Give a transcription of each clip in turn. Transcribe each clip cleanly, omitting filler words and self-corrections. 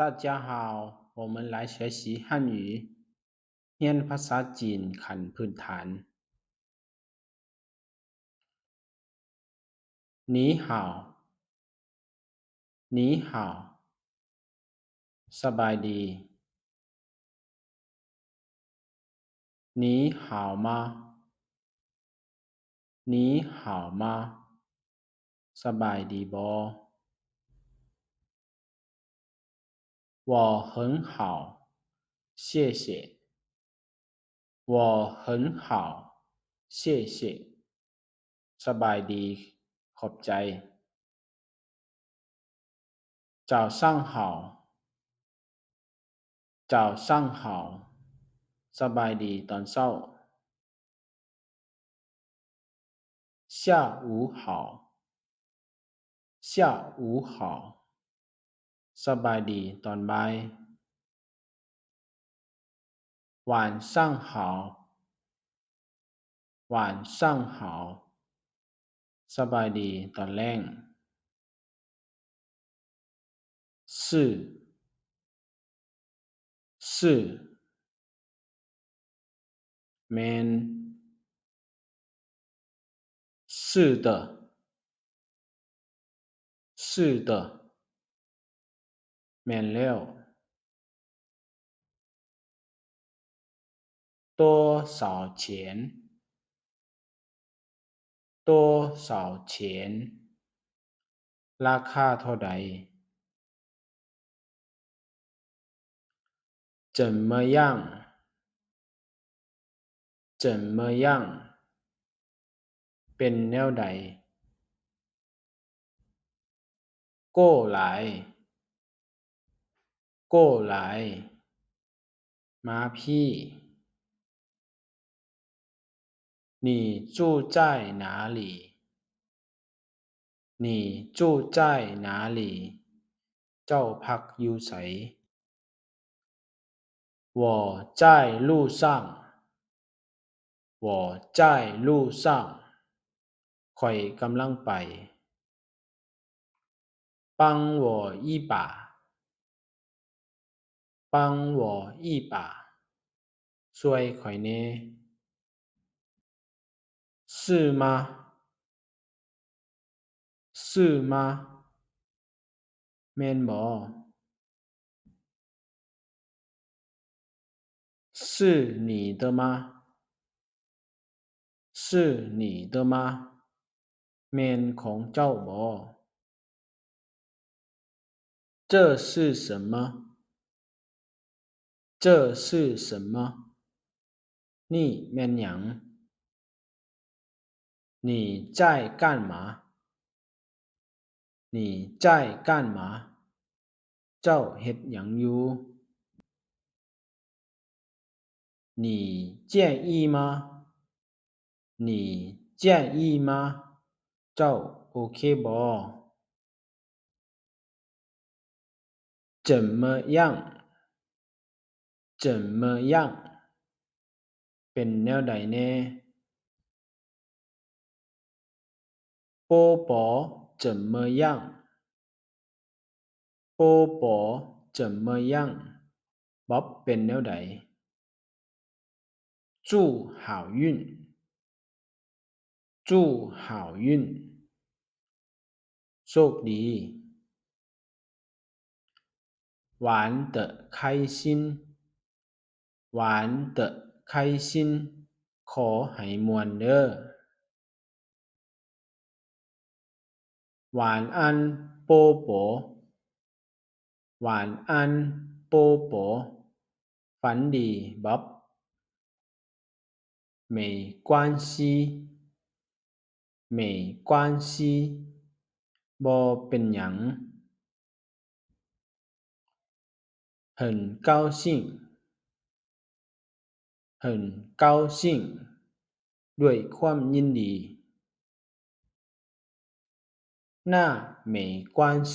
大家好，我们来学习汉语，เรียนภาษาจีนขั้นพื้นฐาน你好你好สบายดี你好吗你好吗สบายดีบ่我很好谢谢我很好谢谢สบายดีขอบใจ早上好早上好สบายดีตอนเช้า下午好下午好สบายดีตอนบ่าย晚上好晚上好สบายดีตอนแลง是是แม่น是的是的แม่นแล้ว多少钱多少钱ราคาเท่าใด怎么样怎么样เป็นแนวใด过来过来มาพี่你住在哪里你住在哪里เจ้าพักอยู่ไส我在路上我在路上ข้อยกำลังไป帮我一把帮我一把ช่วยข้อยแหน่是吗是吗แม่นบ่是你的吗是你的吗แม่นของเจ้าบ่这是什么这是什么นี่แม่นหยัง你在干嘛你在干嘛เจ้าเฮ็ดหยังอยู่你介意吗你介意吗เจ้าโอเคบ่怎么样怎么样เป็นแนวใดแหน่波波怎么样波波怎么样บ๊อบเป็นแนวใด祝好运祝好运โชคดี玩得开心玩得开心ขอให้ม่วนเด้อ晚安波波晚安波波ฝันดีบ๊อบ没关系没关系บ่เป็นหยัง很高兴很高兴ด้วยความยินดี那没关系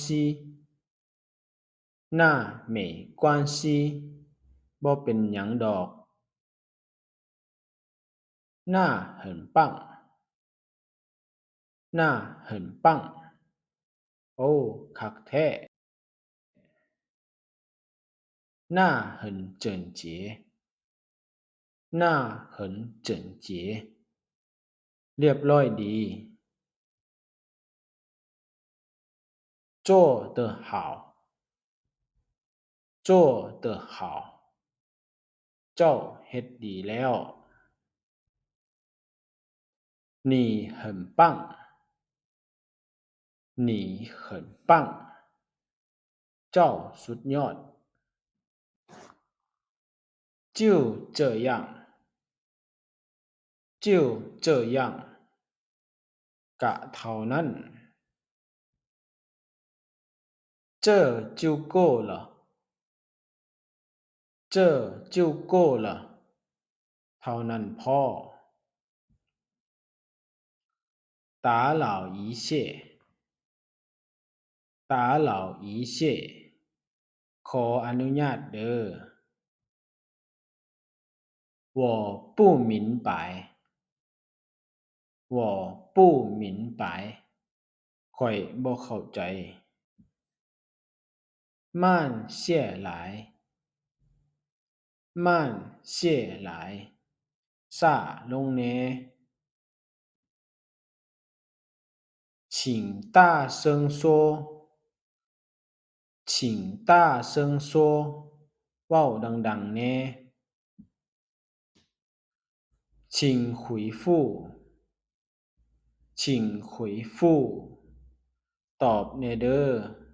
那没关系บ่เป็นหยังดอก那很棒那很棒โอ้คักแท้ หน้า很整洁หน้า很整洁เรียบร้อยดี做得好做得好เจ้าเฮ็ดดีแล้ว你很棒你很棒เจ้าสุดยอด就这样就这样กะเท่านั้น这就够了这就够了เท่านั้นพอ打扰一切打扰一切ขออนุญาตเด้อ我不明白我不明白ข้อยบ่เข้าใจ慢些来慢些来ช้าลงแหน่请大声说请大声说เว้าดังๆแหน่请回复请回复ตอบแหน่เด้อ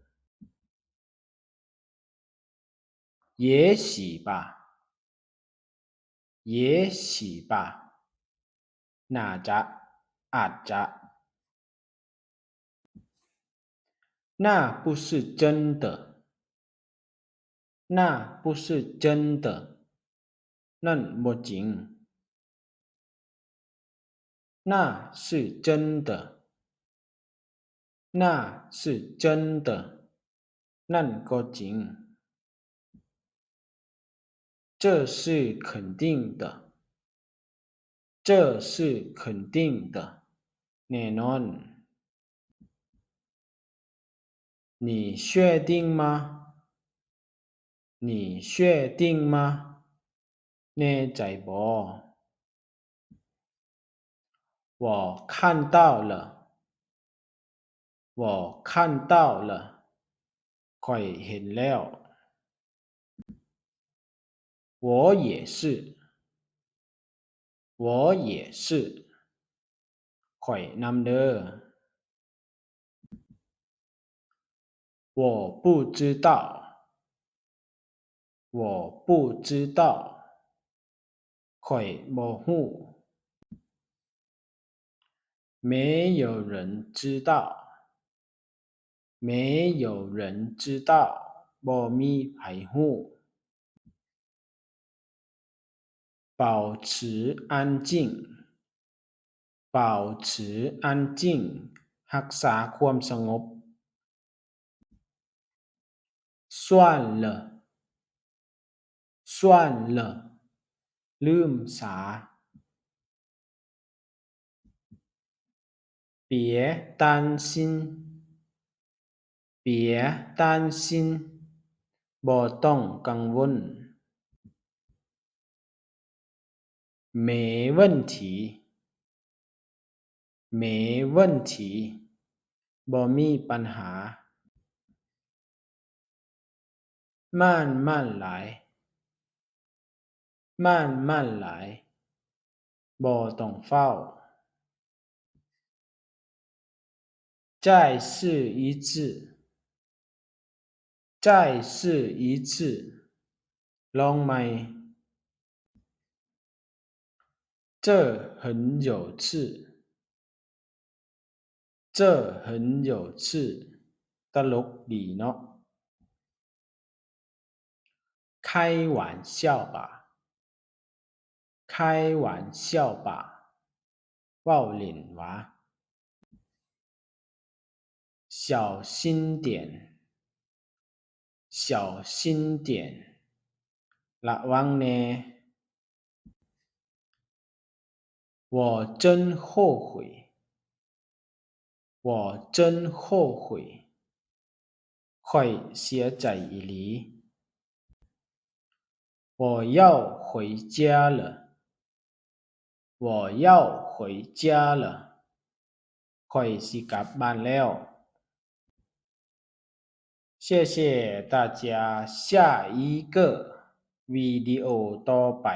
也许吧也许吧น่าจะอาจจะ那不是真的那不是真的นั่นบ่จริง那是真的那是真的นั่นก็จริง这是肯定的这是肯定的แน่นอน你确定吗你确定吗แน่ใจบ่我看到了我看到了ข้อยเห็นแล้ว我也是我也是ข้อยนำเด้อ我不知道我不知道ข้อยบ่รู้没有人知道没有人知道บ่มีไผรู้保持安静保持安静รักษาความสงบ算了算了ลืมซา别担心别担心บ่ต้องกังวล没问题没问题บ่มีปัญหา慢慢来慢慢来บ่ต้องเฝ้า再试一次再试一次ลองใหม่这很有趣这很有趣ตลกดีเนาะ开玩笑吧开玩笑吧เว้าเล่นหวะ小心点小心点ระวังแหน่我真后悔我真后悔ข้อยเสียใจอีหลี我要回家了。我要回家了。ข้อยสิกลับบ้านแล้ว。谢谢大家，下一个วิดีโอต่อไป